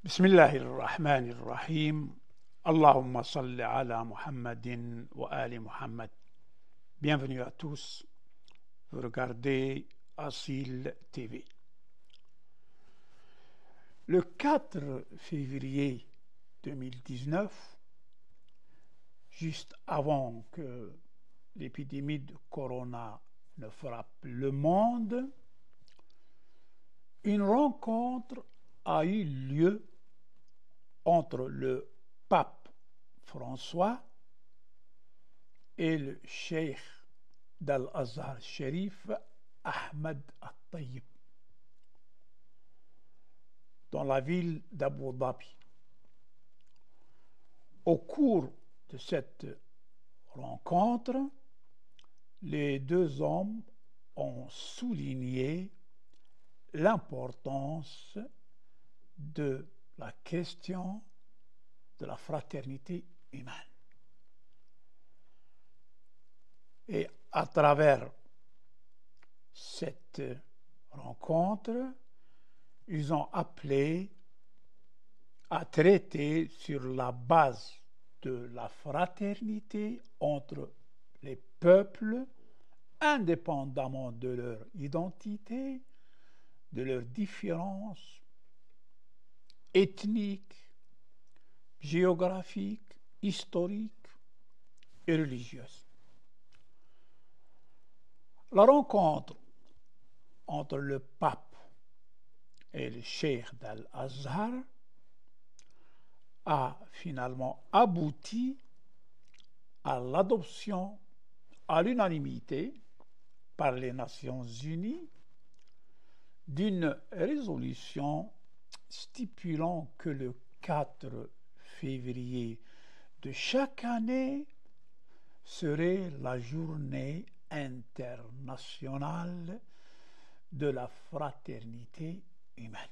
بسم الله الرحمن الرحيم. Allahumma salli ala Muhammadin wa ali Muhammad. Bienvenue à tous. Vous regardez Asil TV. Le 4 février 2019, juste avant que l'épidémie de corona ne frappe le monde, une rencontre a eu lieu entre le pape François et le cheikh d'Al-Azhar Sharif Ahmed Al-Tayyib dans la ville d'Abu Dhabi. Au cours de cette rencontre, les deux hommes ont souligné l'importance de la question de la fraternité humaine. Et à travers cette rencontre, ils ont appelé à traiter sur la base de la fraternité entre les peuples, indépendamment de leur identité, de leurs différences ethniques, géographiques, historiques et religieuses. La rencontre entre le pape et le cheikh d'Al-Azhar a finalement abouti à l'adoption à l'unanimité par les Nations Unies d'une résolution stipulant que le 4 février de chaque année serait la journée internationale de la fraternité humaine.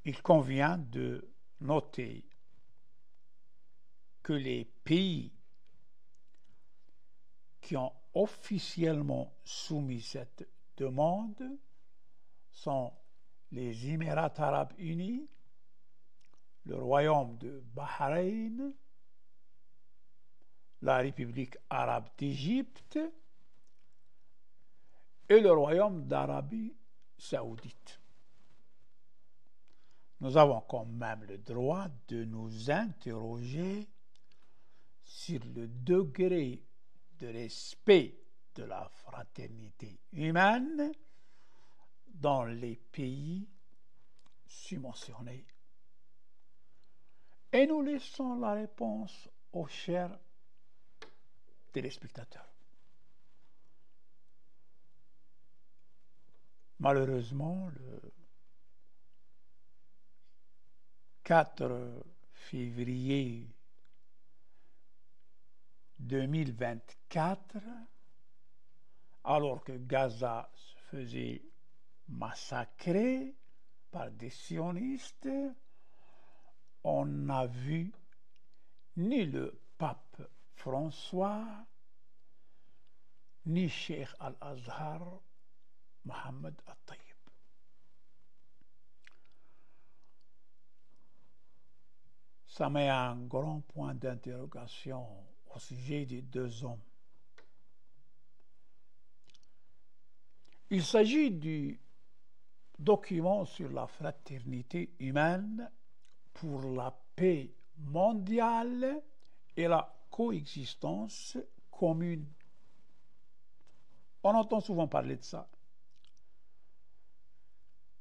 Il convient de noter que les pays qui ont officiellement soumis cette demande sont les Émirats arabes unis, le royaume de Bahreïn, la République arabe d'Égypte et le royaume d'Arabie saoudite. Nous avons quand même le droit de nous interroger sur le degré de respect de la fraternité humaine dans les pays subventionnés. Et nous laissons la réponse aux chers téléspectateurs. Malheureusement, le 4 février 2024, alors que Gaza se faisait massacrer par des sionistes, on n'a vu ni le pape François, ni Cheikh Al-Azhar Mohammed Al-Tayyib. Ça met un grand point d'interrogation au sujet des deux hommes. Il s'agit du document sur la fraternité humaine pour la paix mondiale et la coexistence commune. On entend souvent parler de ça.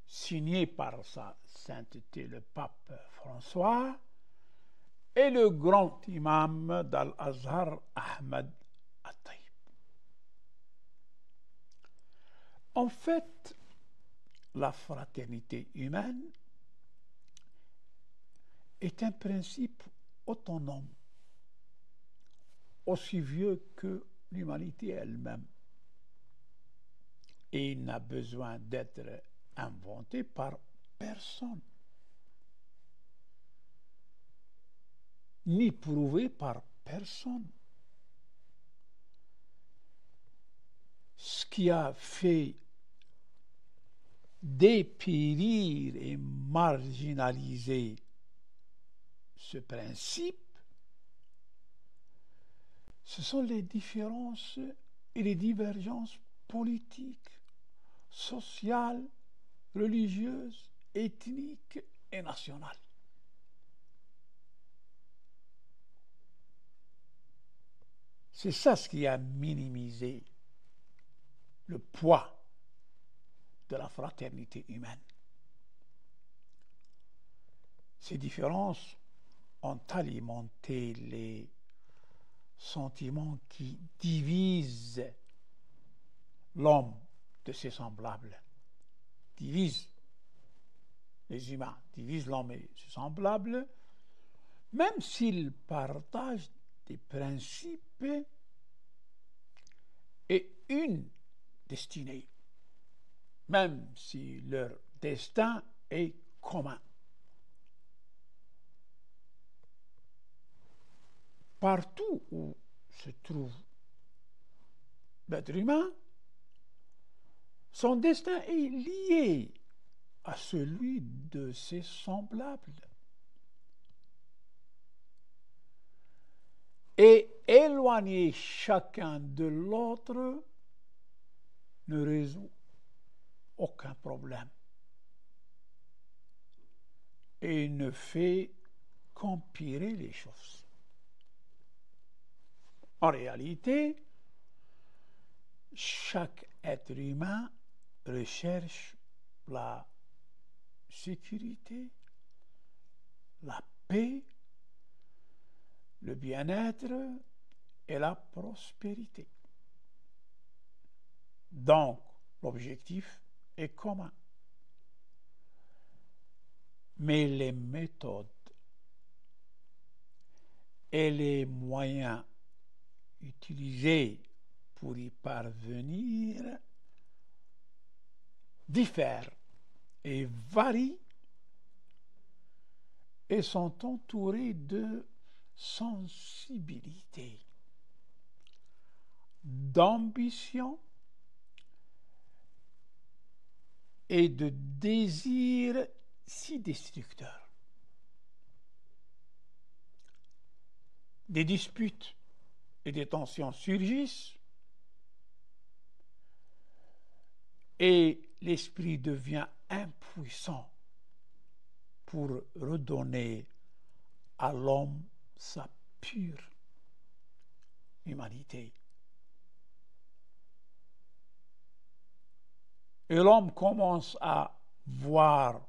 Signé par sa sainteté le pape François et le grand imam d'Al-Azhar Ahmed Al-Tayyib. En fait, la fraternité humaine est un principe autonome, aussi vieux que l'humanité elle-même. Et il n'a besoin d'être inventé par personne, ni prouvé par personne. Ce qui a fait dépérir et marginaliser ce principe, ce sont les différences et les divergences politiques, sociales, religieuses, ethniques et nationales. C'est ça ce qui a minimisé le poids de la fraternité humaine. Ces différences ont alimenté les sentiments qui divisent l'homme de ses semblables, divisent les humains, divisent l'homme et ses semblables, même s'ils partagent des principes et une destinée, même si leur destin est commun. Partout où se trouve l'être humain, son destin est lié à celui de ses semblables. Et éloigner chacun de l'autre ne résout aucun problème et ne fait qu'empirer les choses. En réalité, chaque être humain recherche la sécurité, la paix, le bien-être et la prospérité. Donc, l'objectif est commun. Mais les méthodes et les moyens utilisés pour y parvenir diffèrent et varient et sont entourés de sensibilité, d'ambition et de désir si destructeurs. Des disputes et des tensions surgissent et l'esprit devient impuissant pour redonner à l'homme sa pure humanité. Et l'homme commence à voir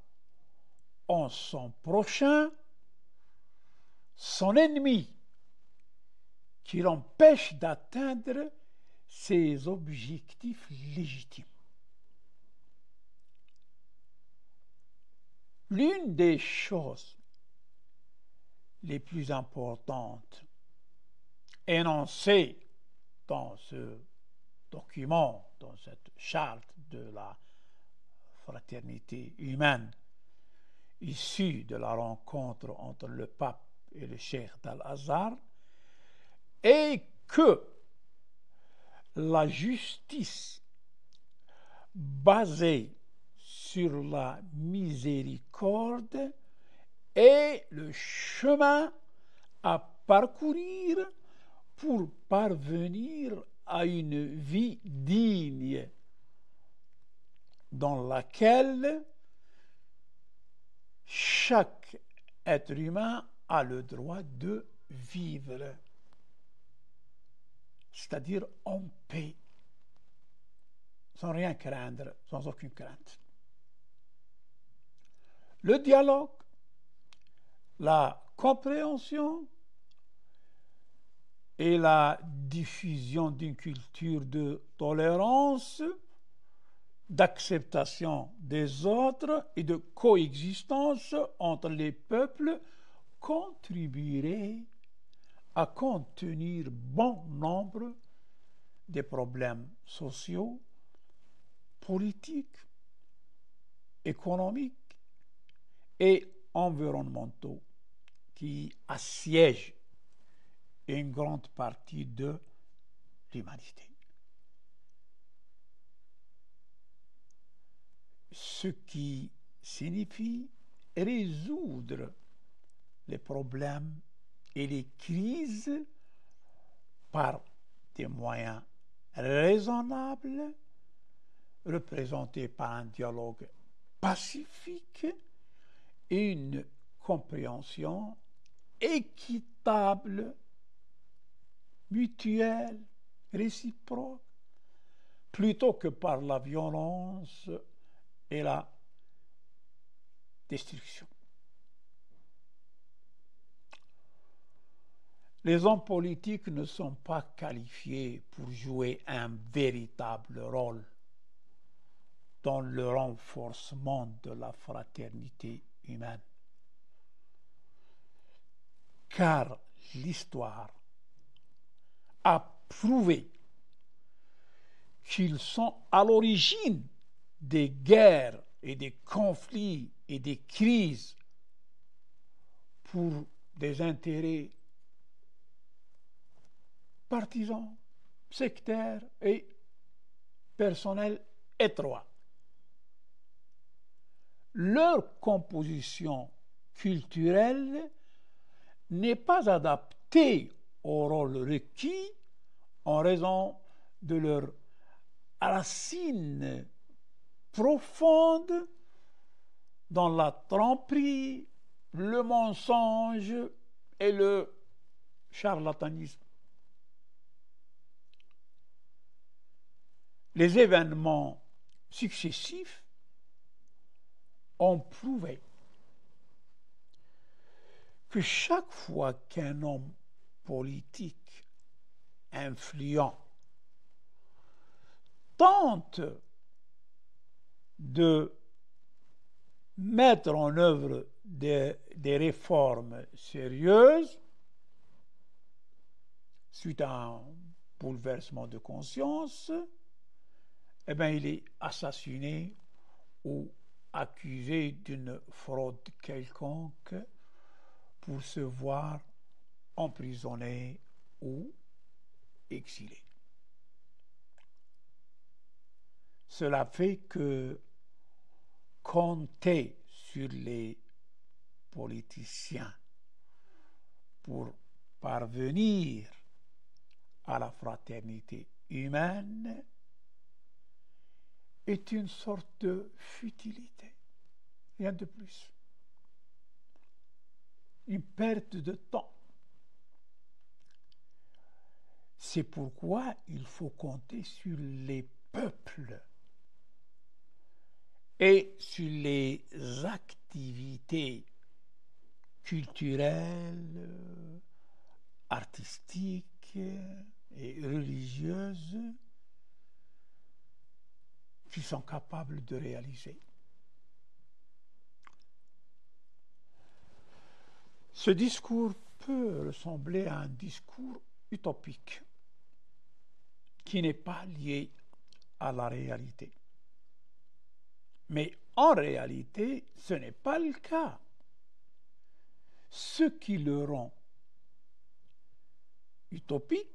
en son prochain son ennemi qui l'empêche d'atteindre ses objectifs légitimes. L'une des choses les plus importantes énoncées dans ce document, dans cette charte de la fraternité humaine, issue de la rencontre entre le pape et le cheikh d'Al-Azhar, est que la justice basée sur la miséricorde est le chemin à parcourir pour parvenir à une vie digne dans laquelle chaque être humain a le droit de vivre, c'est-à-dire en paix, sans rien craindre, sans aucune crainte. Le dialogue, la compréhension et la diffusion d'une culture de tolérance, d'acceptation des autres et de coexistence entre les peuples contribueraient à contenir bon nombre des problèmes sociaux, politiques, économiques et environnementaux qui assiègent une grande partie de l'humanité. ce qui signifie résoudre les problèmes et les crises par des moyens raisonnables, représentés par un dialogue pacifique et une compréhension équitable, mutuelle, réciproque, plutôt que par la violence et la destruction. Les hommes politiques ne sont pas qualifiés pour jouer un véritable rôle dans le renforcement de la fraternité humaine, car l'histoire a prouvé qu'ils sont à l'origine des guerres et des conflits et des crises pour des intérêts partisans, sectaires et personnels étroits. Leur composition culturelle n'est pas adaptée au rôle requis en raison de leurs racines profondes dans la tromperie, le mensonge et le charlatanisme. Les événements successifs ont prouvé que chaque fois qu'un homme politique influent tente de mettre en œuvre des réformes sérieuses suite à un bouleversement de conscience, eh bien, il est assassiné ou accusé d'une fraude quelconque pour se voir emprisonné ou exilé. Cela fait que compter sur les politiciens pour parvenir à la fraternité humaine est une sorte de futilité, rien de plus. Une perte de temps. C'est pourquoi il faut compter sur les peuples et sur les activités culturelles, artistiques et religieuses qu'ils sont capables de réaliser. Ce discours peut ressembler à un discours utopique qui n'est pas lié à la réalité. Mais en réalité, ce n'est pas le cas. Ce qui le rend utopique,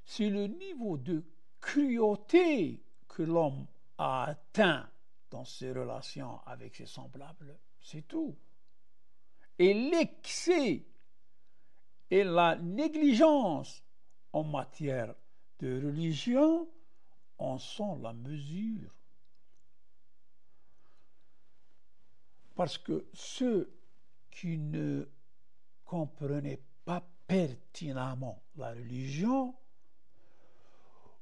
c'est le niveau de cruauté que l'homme a atteint dans ses relations avec ses semblables, c'est tout. Et l'excès et la négligence en matière de religion en sont la mesure. Parce que ceux qui ne comprenaient pas pertinemment la religion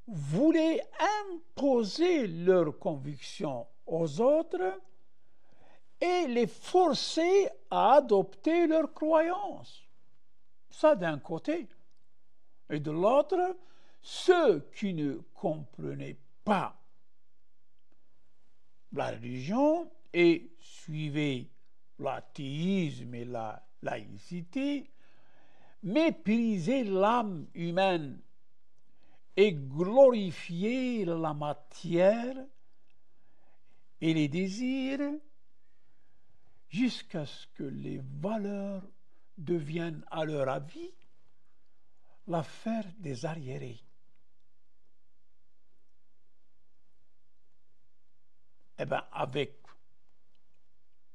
voulaient imposer leurs convictions aux autres et les forcer à adopter leurs croyances. Ça d'un côté. Et de l'autre, ceux qui ne comprenaient pas la religion et suivaient l'athéisme et la laïcité, méprisaient l'âme humaine et glorifiaient la matière et les désirs jusqu'à ce que les valeurs deviennent, à leur avis, l'affaire des arriérés. eh bien, avec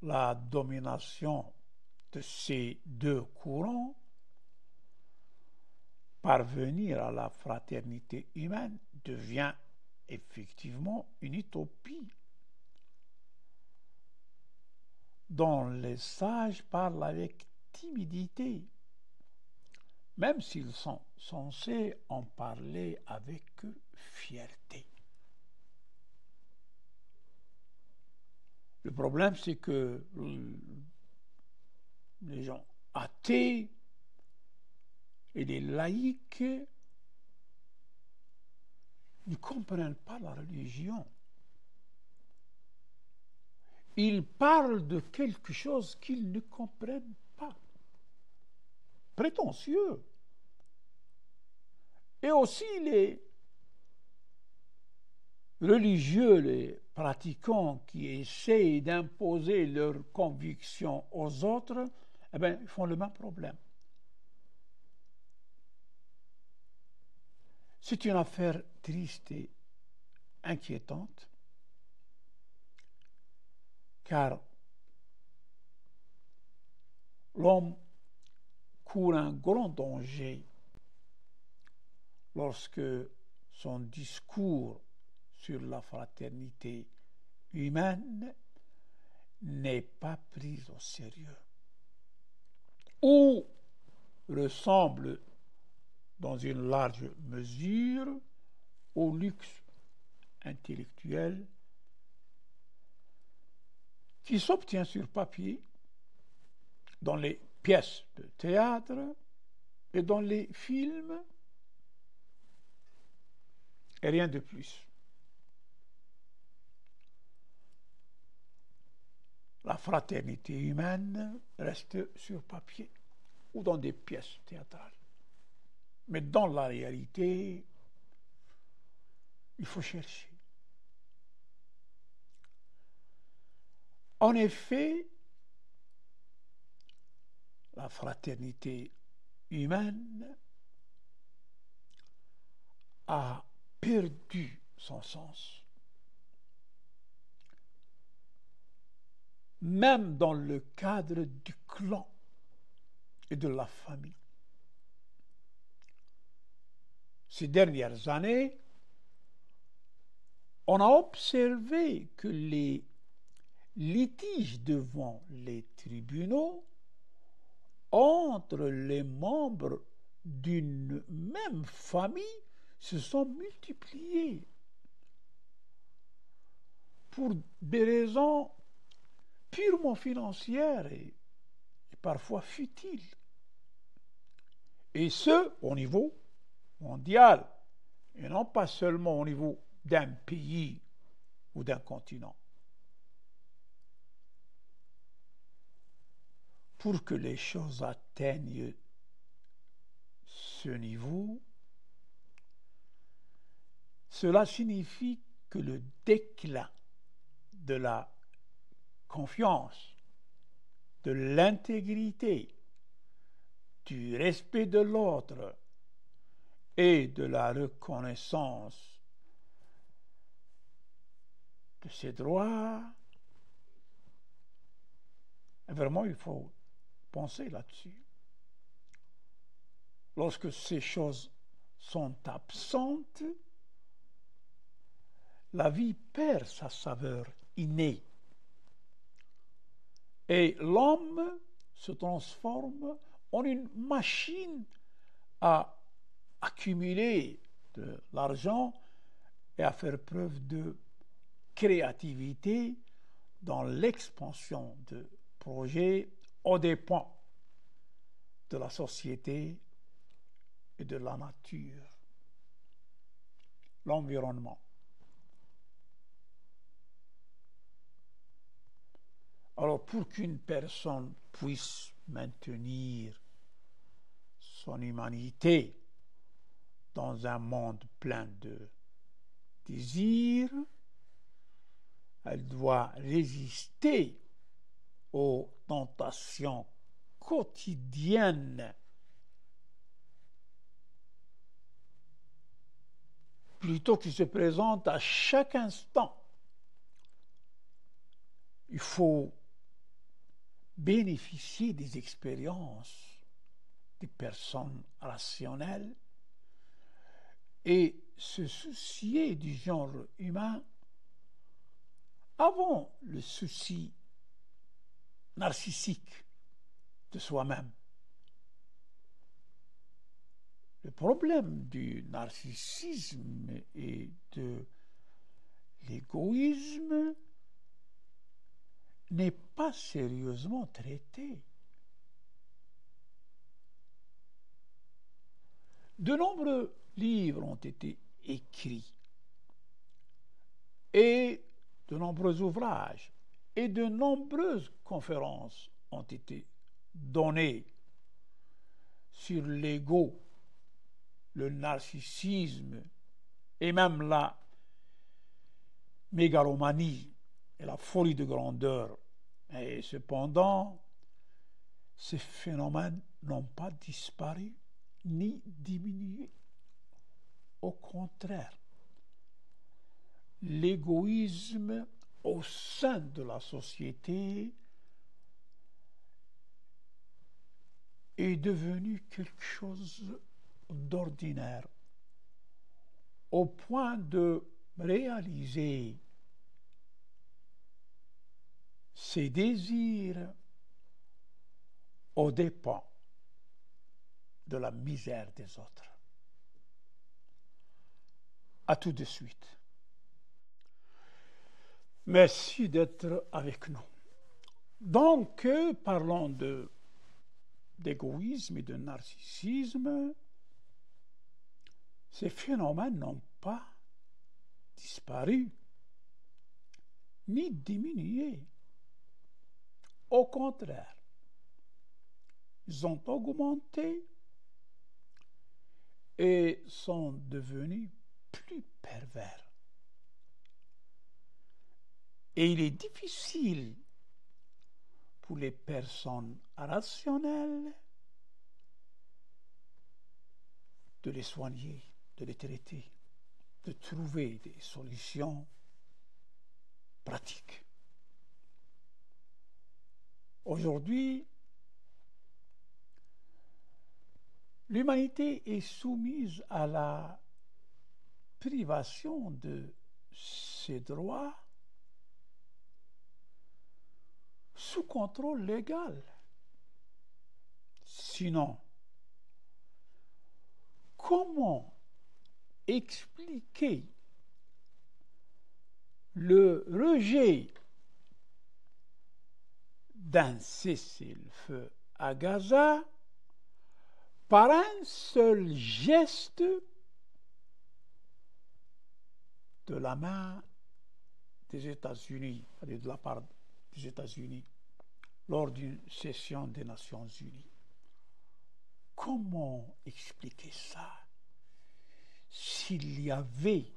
la domination de ces deux courants, parvenir à la fraternité humaine devient effectivement une utopie dont les sages parlent avec timidité, même s'ils sont censés en parler avec fierté. Le problème, c'est que les gens athées et les laïcs ne comprennent pas la religion. Ils parlent de quelque chose qu'ils ne comprennent pas. Prétentieux. Et aussi les religieux, les pratiquants qui essayent d'imposer leurs convictions aux autres, eh bien, ils font le même problème. C'est une affaire triste et inquiétante, car l'homme court un grand danger lorsque son discours sur la fraternité humaine n'est pas pris au sérieux, ou ressemble dans une large mesure au luxe intellectuel qui s'obtient sur papier dans les pièces de théâtre et dans les films, et rien de plus. La fraternité humaine reste sur papier ou dans des pièces théâtrales. Mais dans la réalité, il faut chercher. En effet, la fraternité humaine a perdu son sens. Même dans le cadre du clan et de la famille. Ces dernières années, on a observé que les litiges devant les tribunaux entre les membres d'une même famille se sont multipliés pour des raisons purement financières et parfois futiles. Et ce, au niveau mondial, et non pas seulement au niveau d'un pays ou d'un continent. Pour que les choses atteignent ce niveau, cela signifie que le déclin de la confiance, de l'intégrité, du respect de l'autre et de la reconnaissance de ses droits, vraiment, il faut penser là-dessus. Lorsque ces choses sont absentes, la vie perd sa saveur innée et l'homme se transforme en une machine à accumuler de l'argent et à faire preuve de créativité dans l'expansion de projets aux dépens de la société et de la nature, l'environnement. Alors, pour qu'une personne puisse maintenir son humanité dans un monde plein de désirs, elle doit résister aux tentations quotidiennes plutôt qui se présentent à chaque instant. il faut bénéficier des expériences des personnes rationnelles et se soucier du genre humain avant le souci narcissique de soi-même. Le problème du narcissisme et de l'égoïsme n'est pas sérieusement traité. De nombreux livres ont été écrits et de nombreux ouvrages et de nombreuses conférences ont été données sur l'ego, le narcissisme et même la mégalomanie et la folie de grandeur. Et cependant, ces phénomènes n'ont pas disparu ni diminué. Au contraire, l'égoïsme au sein de la société est devenu quelque chose d'ordinaire, au point de réaliser ses désirs aux dépens de la misère des autres. À tout de suite. Merci d'être avec nous. Donc, parlons d'égoïsme et de narcissisme. Ces phénomènes n'ont pas disparu, ni diminué. Au contraire, ils ont augmenté et sont devenus plus pervers. Et il est difficile pour les personnes rationnelles de les soigner, de les traiter, de trouver des solutions pratiques. Aujourd'hui, l'humanité est soumise à la privation de ses droits sous contrôle légal. Sinon, comment expliquer le rejet d'un cessez-le-feu à Gaza par un seul geste de la main des États-Unis, de la part des États-Unis, lors d'une session des Nations Unies? Comment expliquer ça s'il y avait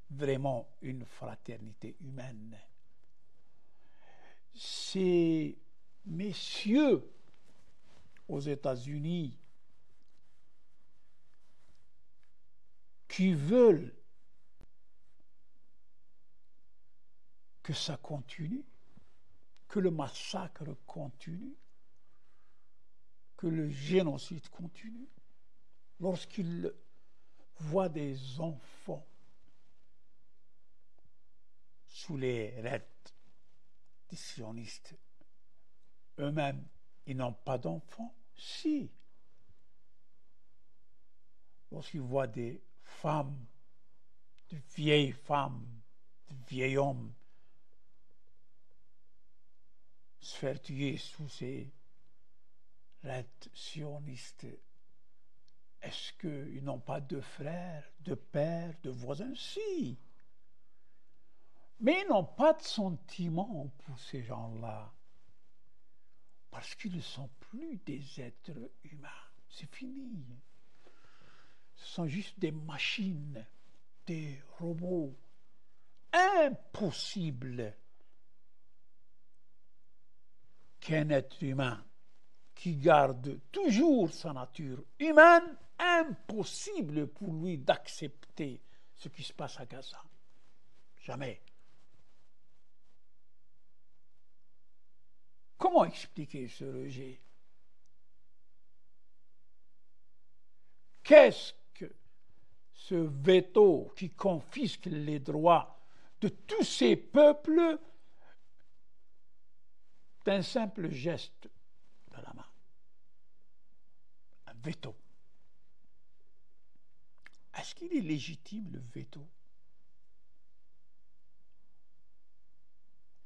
vraiment une fraternité humaine? Ces messieurs aux États-Unis qui veulent que ça continue, que le massacre continue, que le génocide continue, lorsqu'ils voient des enfants sous les raids des sionistes, eux-mêmes, ils n'ont pas d'enfants. Si. Lorsqu'ils voient des femmes, de vieilles femmes, de vieils hommes se faire tuer sous ces raids sionistes, est-ce qu'ils n'ont pas de frères, de pères, de voisins? Si. Mais ils n'ont pas de sentiments pour ces gens-là, parce qu'ils ne sont plus des êtres humains. C'est fini. Ce sont juste des machines, des robots. Impossible qu'un être humain qui garde toujours sa nature humaine, impossible pour lui d'accepter ce qui se passe à Gaza. Jamais. Comment expliquer ce rejet? Qu'est-ce que ce veto qui confisque les droits de tous ces peuples d'un simple geste de la main? Un veto. Est-ce qu'il est légitime, le veto?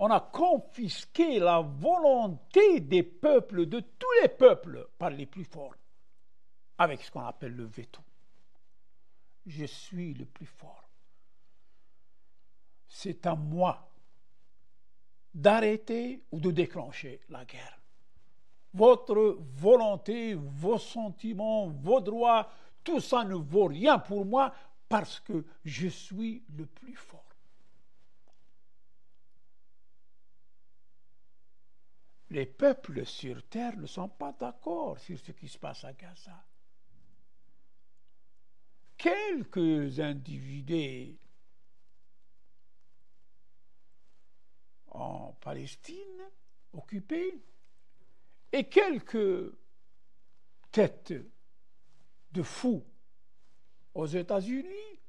On a confisqué la volonté des peuples, de tous les peuples, par les plus forts, avec ce qu'on appelle le veto. Je suis le plus fort. C'est à moi d'arrêter ou de déclencher la guerre. Votre volonté, vos sentiments, vos droits, tout ça ne vaut rien pour moi parce que je suis le plus fort. Les peuples sur terre ne sont pas d'accord sur ce qui se passe à Gaza. Quelques individus en Palestine occupée et quelques têtes de fous aux États-Unis,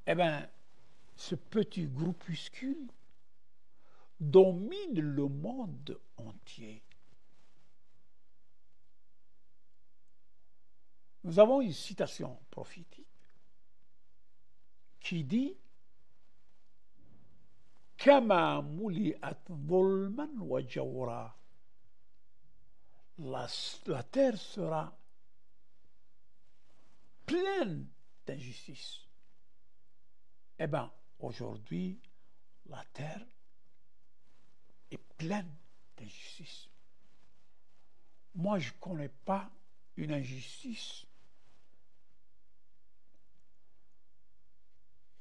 eh bien, ce petit groupuscule domine le monde entier. Nous avons une citation prophétique qui dit Kama muli'at dhulman wa jawra. La terre sera pleine d'injustice. Eh bien, aujourd'hui, la terre est pleine d'injustice. Moi, je ne connais pas une injustice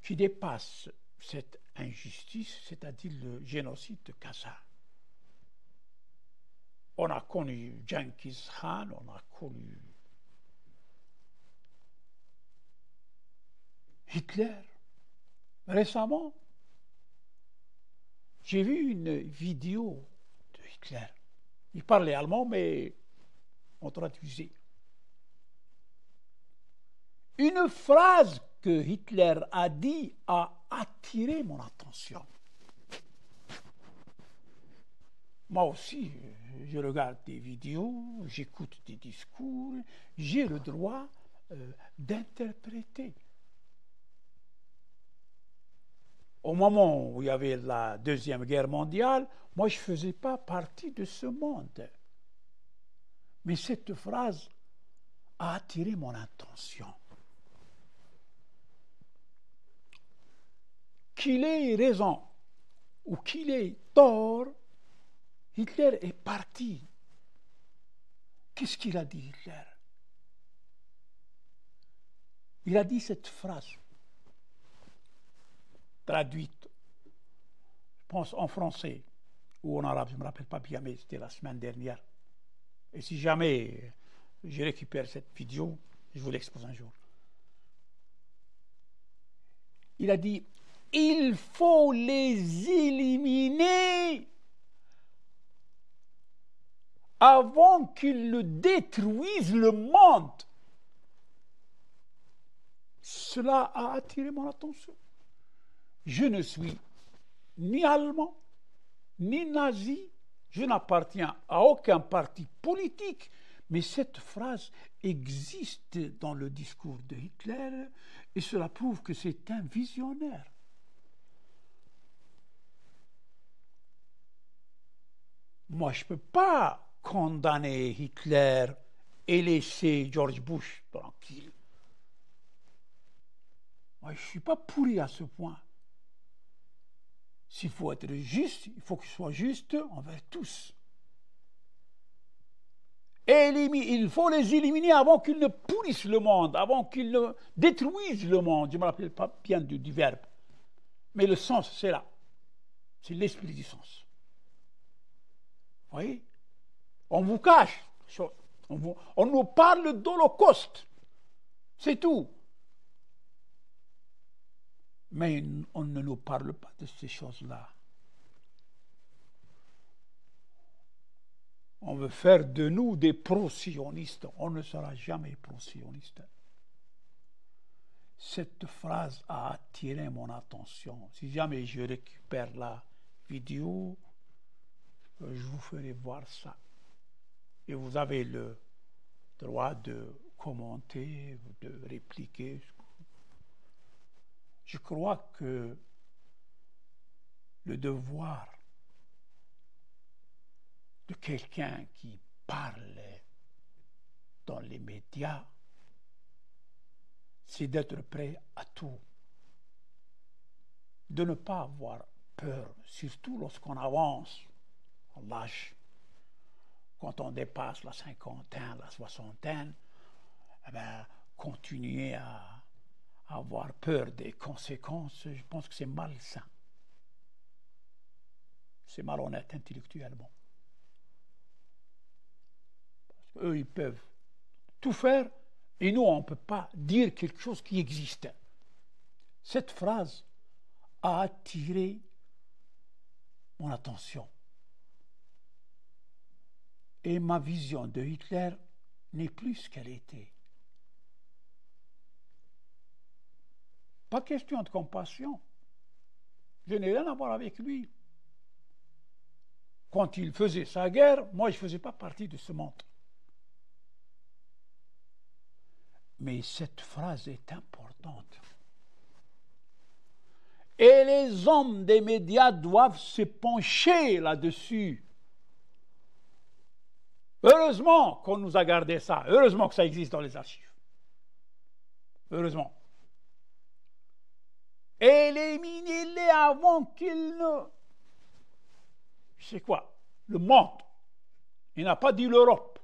qui dépasse cette injustice, c'est-à-dire le génocide de Gaza. On a connu Genghis Khan, on a connu Hitler. Récemment, j'ai vu une vidéo de Hitler. Il parlait allemand, mais on traduisait. Une phrase que Hitler a dit a attiré mon attention. Moi aussi, je regarde des vidéos, j'écoute des discours, j'ai le droit d'interpréter. Au moment où il y avait la Deuxième Guerre mondiale, moi je ne faisais pas partie de ce monde. Mais cette phrase a attiré mon attention. Qu'il ait raison ou qu'il ait tort, Hitler est parti. Qu'est-ce qu'il a dit, Hitler? Il a dit cette phrase, traduite, je pense en français ou en arabe, je ne me rappelle pas bien, mais c'était la semaine dernière. Et si jamais je récupère cette vidéo, je vous l'expose un jour. Il a dit, il faut les éliminer avant qu'ils ne détruisent le monde. Cela a attiré mon attention. Je ne suis ni allemand, ni nazi, je n'appartiens à aucun parti politique, mais cette phrase existe dans le discours de Hitler et cela prouve que c'est un visionnaire. Moi, je ne peux pas condamner Hitler et laisser George Bush tranquille. Moi, je ne suis pas pourri à ce point. S'il faut être juste, il faut qu'il soit juste envers tous. Il faut les éliminer avant qu'ils ne pourrissent le monde, avant qu'ils ne détruisent le monde. Je ne me rappelle pas bien du verbe. Mais le sens, c'est là. C'est l'esprit du sens. Vous voyez? On vous cache. On nous parle d'Holocauste. C'est tout. Mais on ne nous parle pas de ces choses-là. veut faire de nous des pro-sionistes. On ne sera jamais pro-sioniste. Cette phrase a attiré mon attention. Si jamais je récupère la vidéo, je vous ferai voir ça. Et vous avez le droit de commenter, de répliquer. Je crois que le devoir de quelqu'un qui parle dans les médias, c'est d'être prêt à tout, de ne pas avoir peur, surtout lorsqu'on avance en l'âge. Quand on dépasse la cinquantaine, la soixantaine, eh bien, continuer à avoir peur des conséquences, je pense que c'est malsain. C'est malhonnête intellectuellement. Parce qu'eux, ils peuvent tout faire, et nous, on ne peut pas dire quelque chose qui existe. Cette phrase a attiré mon attention. Et ma vision de Hitler n'est plus ce qu'elle était. Pas question de compassion. Je n'ai rien à voir avec lui. Quand il faisait sa guerre, moi, je ne faisais pas partie de ce monde. Mais cette phrase est importante. Et les hommes des médias doivent se pencher là-dessus. Heureusement qu'on nous a gardé ça. Heureusement que ça existe dans les archives. Heureusement. Éliminez-les avant qu'ils ne... C'est quoi? Le monde. Il n'a pas dit l'Europe.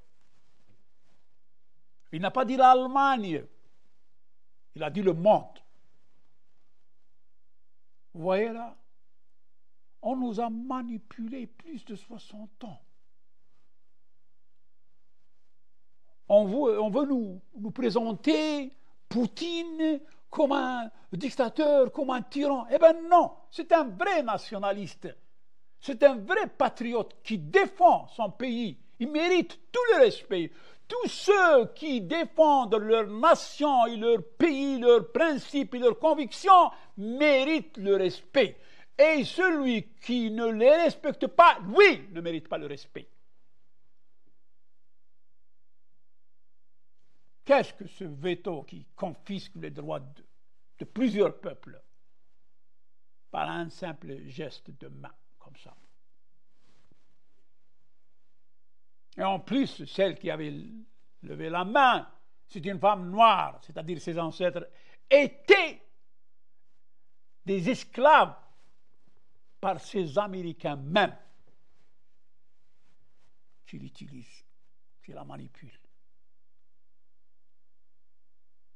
Il n'a pas dit l'Allemagne. Il a dit le monde. Vous voyez là? On nous a manipulés plus de 60 ans. On veut nous présenter Poutine comme un dictateur, comme un tyran. Eh bien non, c'est un vrai nationaliste. C'est un vrai patriote qui défend son pays. Il mérite tout le respect. Tous ceux qui défendent leur nation et leur pays, leurs principes et leurs convictions méritent le respect. Et celui qui ne les respecte pas, lui, ne mérite pas le respect. Qu'est-ce que ce veto qui confisque les droits de plusieurs peuples par un simple geste de main, comme ça? Et en plus, celle qui avait levé la main, c'est une femme noire, c'est-à-dire ses ancêtres étaient des esclaves par ces Américains même qui l'utilisent, qui la manipulent.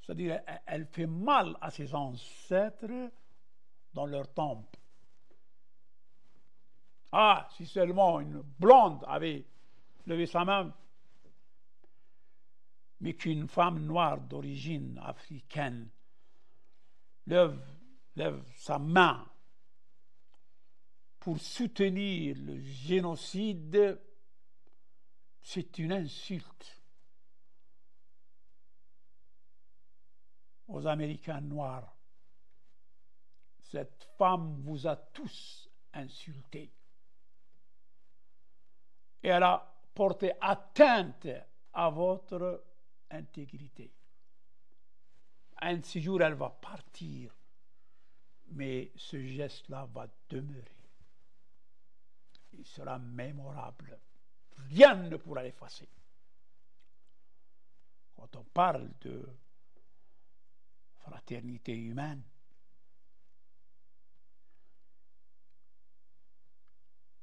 C'est-à-dire, elle fait mal à ses ancêtres dans leur tombe. Ah, si seulement une blonde avait levé sa main, mais qu'une femme noire d'origine africaine lève sa main pour soutenir le génocide, c'est une insulte aux Américains noirs. Cette femme vous a tous insultés. Et elle a porté atteinte à votre intégrité. Un de ces jours, elle va partir, mais ce geste-là va demeurer. Il sera mémorable. Rien ne pourra l'effacer. Quand on parle de fraternité humaine,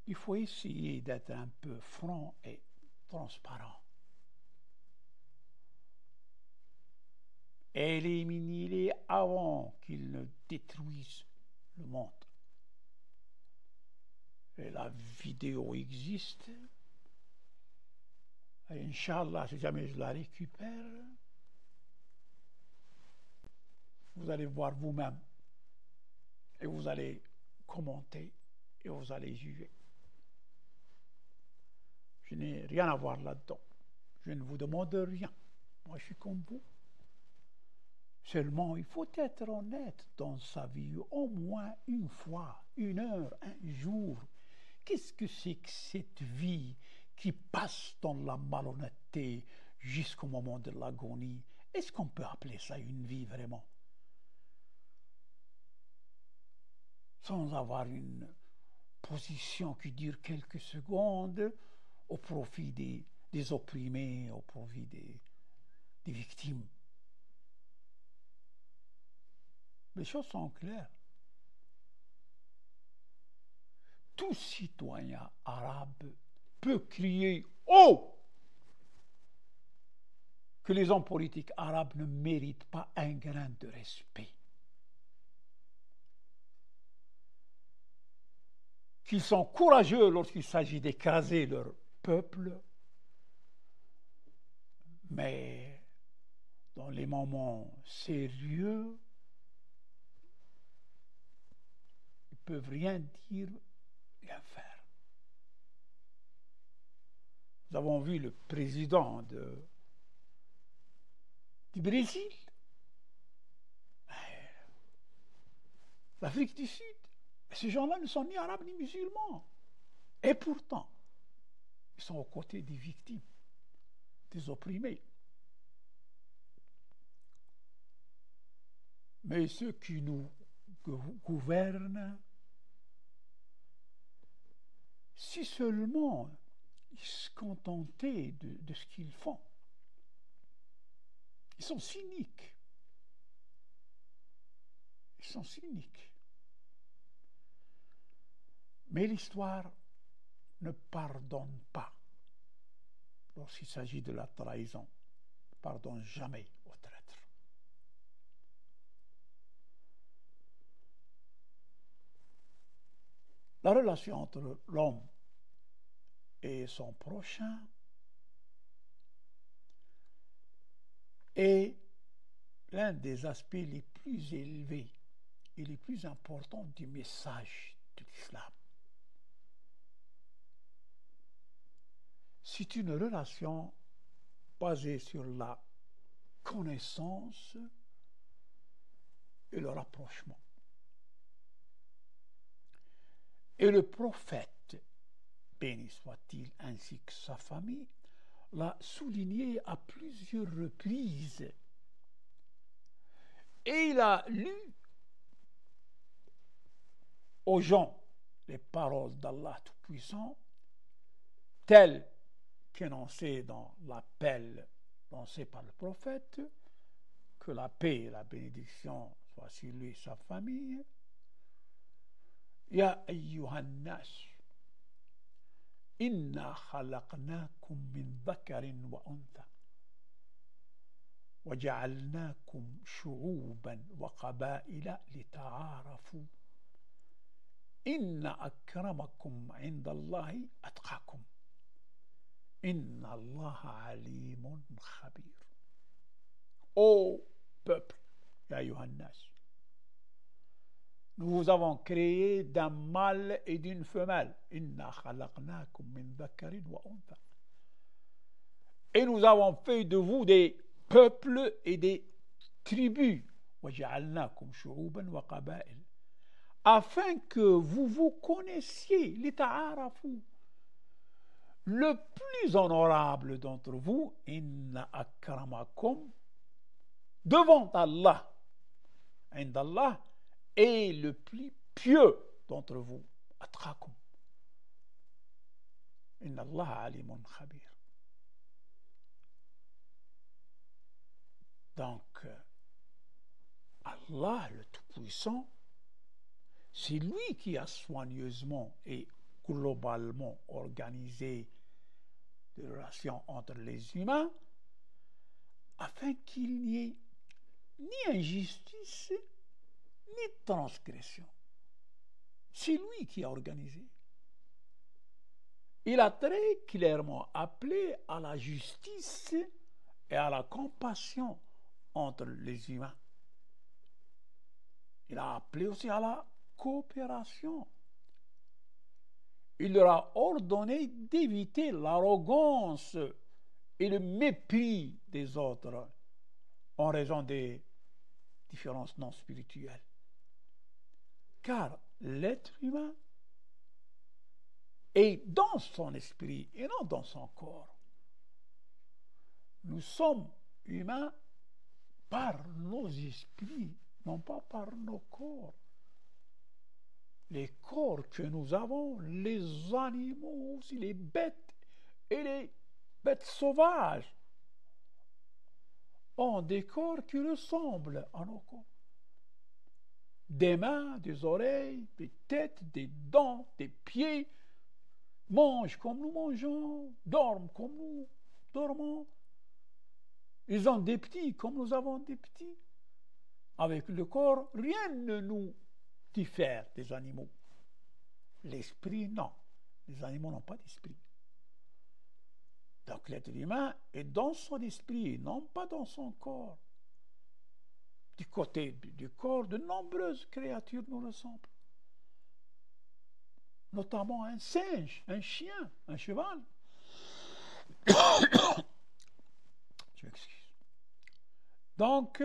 il faut essayer d'être un peu franc et transparent. Éliminez-les avant qu'ils ne détruisent le monde. Et la vidéo existe. Et Inch'Allah, si jamais je la récupère, vous allez voir vous-même. Et vous allez commenter et vous allez juger. Je n'ai rien à voir là-dedans. Je ne vous demande rien. Moi, je suis comme vous. Seulement, il faut être honnête dans sa vie, au moins une fois, une heure, un jour. Qu'est-ce que c'est que cette vie qui passe dans la malhonnêteté jusqu'au moment de l'agonie? Est-ce qu'on peut appeler ça une vie vraiment? Sans avoir une position qui dure quelques secondes au profit des opprimés, au profit des victimes. Les choses sont claires. Tout citoyen arabe peut crier haut que les hommes politiques arabes ne méritent pas un grain de respect. Qu'ils sont courageux lorsqu'il s'agit d'écraser leur peuple, mais dans les moments sérieux, ils ne peuvent rien dire, rien faire. Nous avons vu le président du Brésil, l'Afrique du Sud. Ces gens-là ne sont ni arabes ni musulmans. Et pourtant, ils sont aux côtés des victimes, des opprimés. Mais ceux qui nous gouvernent, si seulement ils se contentaient de ce qu'ils font, ils sont cyniques. Ils sont cyniques. Mais l'histoire ne pardonne pas lorsqu'il s'agit de la trahison. Ne pardonne jamais aux traîtres. La relation entre l'homme et son prochain est l'un des aspects les plus élevés et les plus importants du message de l'islam. C'est une relation basée sur la connaissance et le rapprochement. Et le prophète, béni soit-il, ainsi que sa famille, l'a souligné à plusieurs reprises. Et il a lu aux gens les paroles d'Allah Tout-Puissant, telles qu'énoncées dans l'appel lancé par le prophète, que la paix et la bénédiction soient sur lui et sa famille. Ya ayyuhan nas, inna khalaqnakum min dhakarin wa untha, وجعلناكم شعوبا وقبائل لتعارفوا إن أكرمكم عند الله أتقاكم إن الله عليم خبير. Ô peuple, ya Yohannas, nous vous avons créé d'un mâle et d'une femelle. Inna khalaqnakum min dhakarin wa untha. Et nous avons fait de vous des peuples et des tribus. وَجَعَلْنَاكُمْ شُعُوبًا وَقَبَائِلَ. Afin que vous vous connaissiez, لِتَعَارَفُوا. Le plus honorable d'entre vous, inna akramakum, devant Allah, indallah, est le plus pieux d'entre vous, atqakum. Inna Allah alimun khabir. Donc, Allah, le Tout-Puissant, c'est lui qui a soigneusement et globalement organisé des relations entre les humains afin qu'il n'y ait ni injustice ni transgression. C'est lui qui a organisé. Il a très clairement appelé à la justice et à la compassion entre les humains. Il a appelé aussi à la coopération. il leur a ordonné d'éviter l'arrogance et le mépris des autres en raison des différences non spirituelles. Car l'être humain est dans son esprit et non dans son corps. Nous sommes humains par nos esprits, non pas par nos corps. Les corps que nous avons, les animaux aussi, les bêtes et les bêtes sauvages ont des corps qui ressemblent à nos corps. Des mains, des oreilles, des têtes, des dents, des pieds, mangent comme nous mangeons, dorment comme nous dormons. Ils ont des petits comme nous avons des petits. Avec le corps, rien ne nous diffère des animaux. L'esprit, non. Les animaux n'ont pas d'esprit. Donc l'être humain est dans son esprit, non pas dans son corps. Du côté du corps, de nombreuses créatures nous ressemblent. Notamment un singe, un chien, un cheval. Je m'excuse. Donc,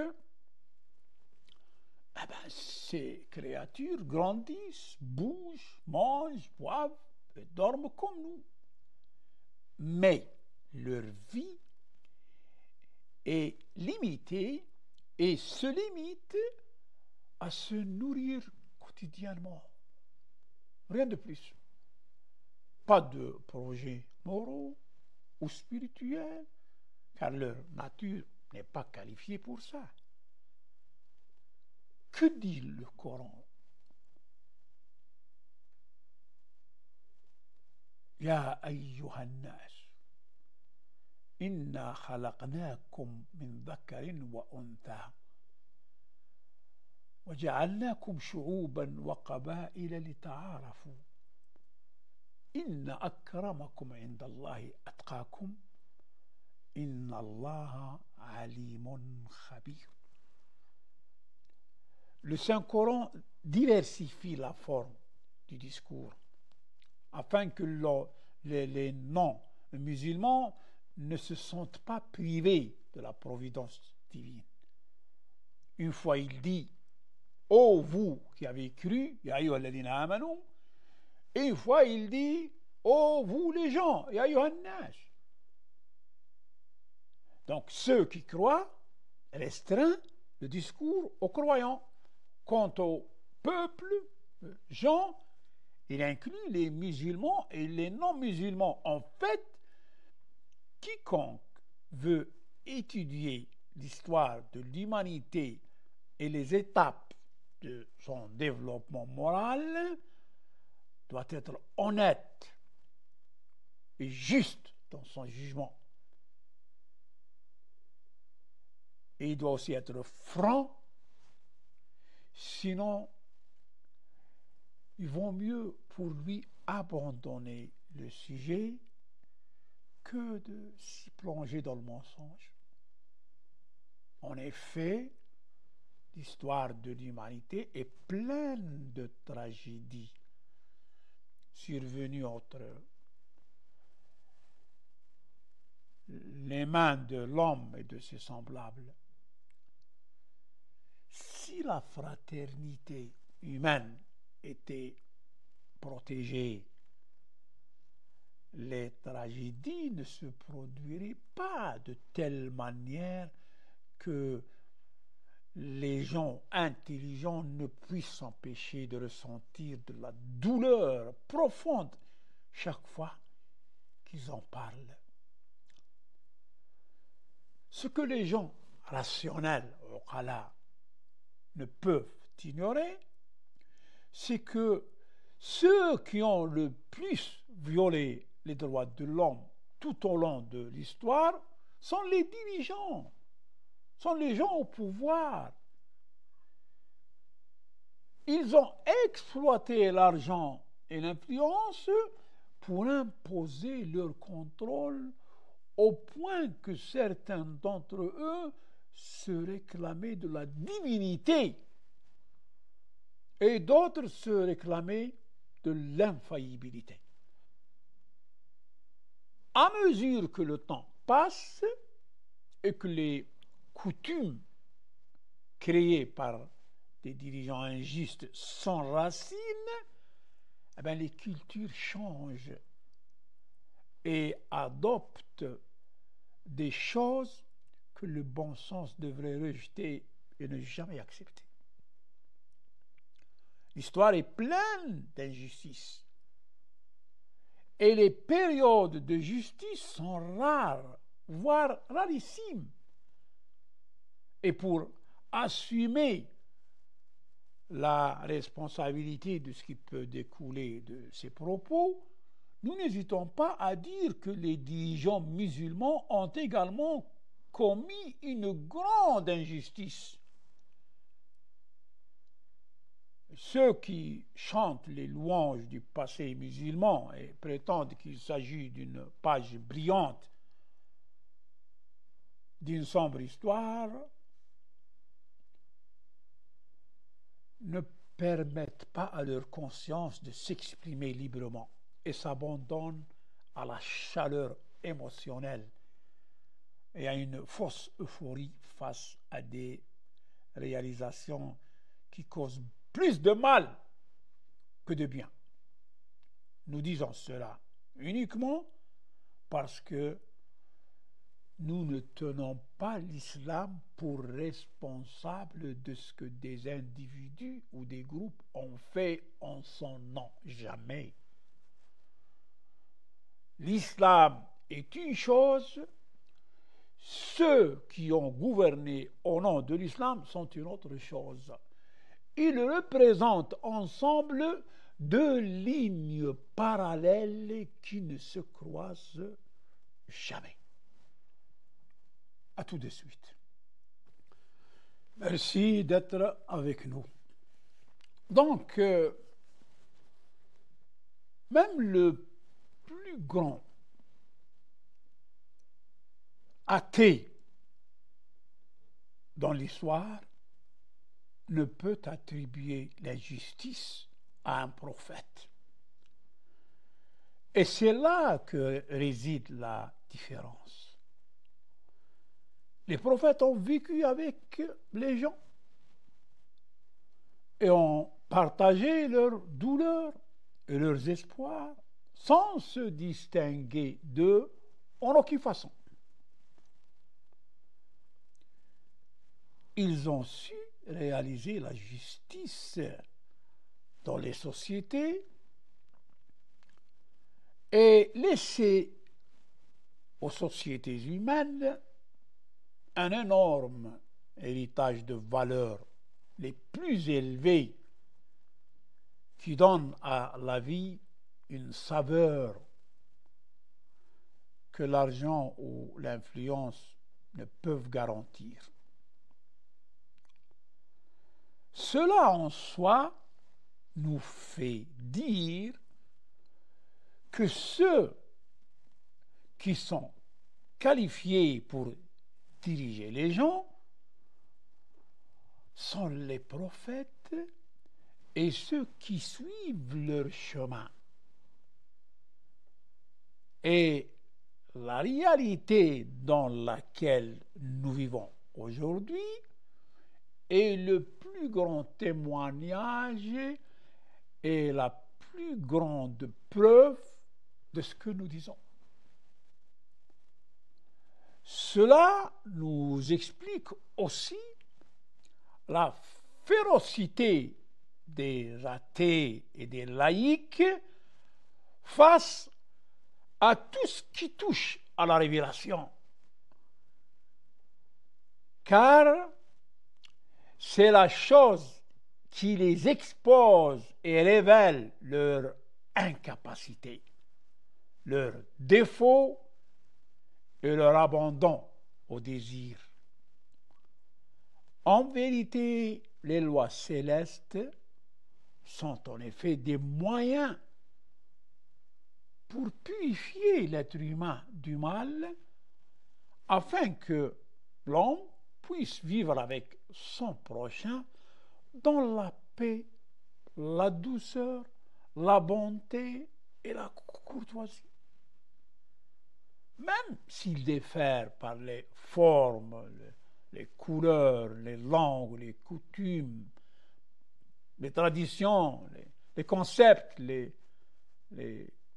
ces créatures grandissent, bougent, mangent, boivent et dorment comme nous. Mais leur vie est limitée et se limite à se nourrir quotidiennement. Rien de plus. Pas de projets moraux ou spirituels, car leur nature n'est pas qualifiée pour ça. Que dit le Coran? Ya ayyuhan nas, inna khalaqnakum min dhakarin wa untha, وجعلناكم شعوبا وقبائل لتعارفوا إن أكرمكم عند الله أتقاكم إن الله عليم خبير. Le Saint-Coran diversifie la forme du discours afin que les non-musulmans ne se sentent pas privés de la providence divine. Une fois il dit ô vous qui avez cru, ya ayyuha alladhina amanu, et une fois il dit ô vous les gens, ya ayyuhan nas. Donc ceux qui croient restreint le discours aux croyants. Quant au peuple, gens, il inclut les musulmans et les non-musulmans. En fait, quiconque veut étudier l'histoire de l'humanité et les étapes de son développement moral doit être honnête et juste dans son jugement. Et il doit aussi être franc, sinon il vaut mieux pour lui abandonner le sujet que de s'y plonger dans le mensonge. En effet, l'histoire de l'humanité est pleine de tragédies survenues entre les mains de l'homme et de ses semblables. Si la fraternité humaine était protégée, les tragédies ne se produiraient pas de telle manière que les gens intelligents ne puissent s'empêcher de ressentir de la douleur profonde chaque fois qu'ils en parlent. Ce que les gens rationnels, au cas ne peuvent ignorer, c'est que ceux qui ont le plus violé les droits de l'homme tout au long de l'histoire sont les dirigeants, sont les gens au pouvoir. Ils ont exploité l'argent et l'influence pour imposer leur contrôle au point que certains d'entre eux se réclamaient de la divinité et d'autres se réclamaient de l'infaillibilité. à mesure que le temps passe et que les coutumes créées par des dirigeants injustes s'enracinent, eh bien, les cultures changent et adoptent des choses que le bon sens devrait rejeter et ne jamais accepter. L'histoire est pleine d'injustices. Et les périodes de justice sont rares, voire rarissimes. Et pour assumer la responsabilité de ce qui peut découler de ces propos, nous n'hésitons pas à dire que les dirigeants musulmans ont également commis une grande injustice. Ceux qui chantent les louanges du passé musulman et prétendent qu'il s'agit d'une page brillante d'une sombre histoire ne permettent pas à leur conscience de s'exprimer librement et s'abandonnent à la chaleur émotionnelle et à une fausse euphorie face à des réalisations qui causent plus de mal que de bien. Nous disons cela uniquement parce que nous ne tenons pas l'islam pour responsable de ce que des individus ou des groupes ont fait en son nom. Jamais. L'islam est une chose, ceux qui ont gouverné au nom de l'islam sont une autre chose. Ils représentent ensemble deux lignes parallèles qui ne se croisent jamais. À tout de suite. Merci d'être avec nous. Donc, même le plus grand athée dans l'histoire ne peut attribuer l'injustice à un prophète. Et c'est là que réside la différence. Les prophètes ont vécu avec les gens et ont partagé leurs douleurs et leurs espoirs sans se distinguer d'eux en aucune façon. Ils ont su réaliser la justice dans les sociétés et laisser aux sociétés humaines un énorme héritage de valeurs les plus élevées qui donnent à la vie une saveur que l'argent ou l'influence ne peuvent garantir. Cela en soi nous fait dire que ceux qui sont qualifiés pour diriger les gens sont les prophètes et ceux qui suivent leur chemin. Et la réalité dans laquelle nous vivons aujourd'hui est le plus grand témoignage et la plus grande preuve de ce que nous disons. Cela nous explique aussi la férocité des athées et des laïcs face à tout ce qui touche à la révélation. Car c'est la chose qui les expose et révèle leur incapacité, leur défaut et leur abandon au désir. En vérité, les lois célestes sont en effet des moyens pour purifier l'être humain du mal afin que l'homme puisse vivre avec son prochain dans la paix, la douceur, la bonté et la courtoisie. même s'ils diffèrent par les formes, les couleurs, les langues, les coutumes, les traditions, les concepts, les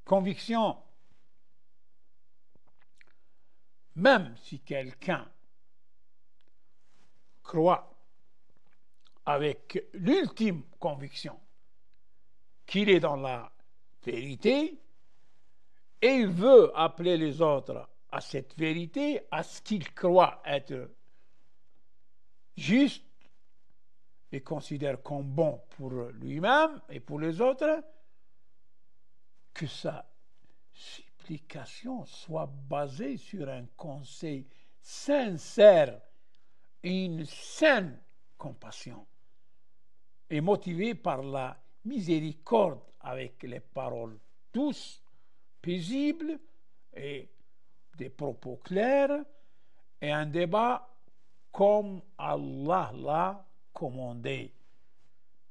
convictions, même si quelqu'un croit avec l'ultime conviction qu'il est dans la vérité et il veut appeler les autres à cette vérité, à ce qu'il croit être juste et considère comme bon pour lui-même et pour les autres, que sa supplication soit basée sur un conseil sincère et une saine compassion et motivée par la miséricorde avec les paroles douces, paisibles et des propos clairs et un débat comme Allah l'a commandé.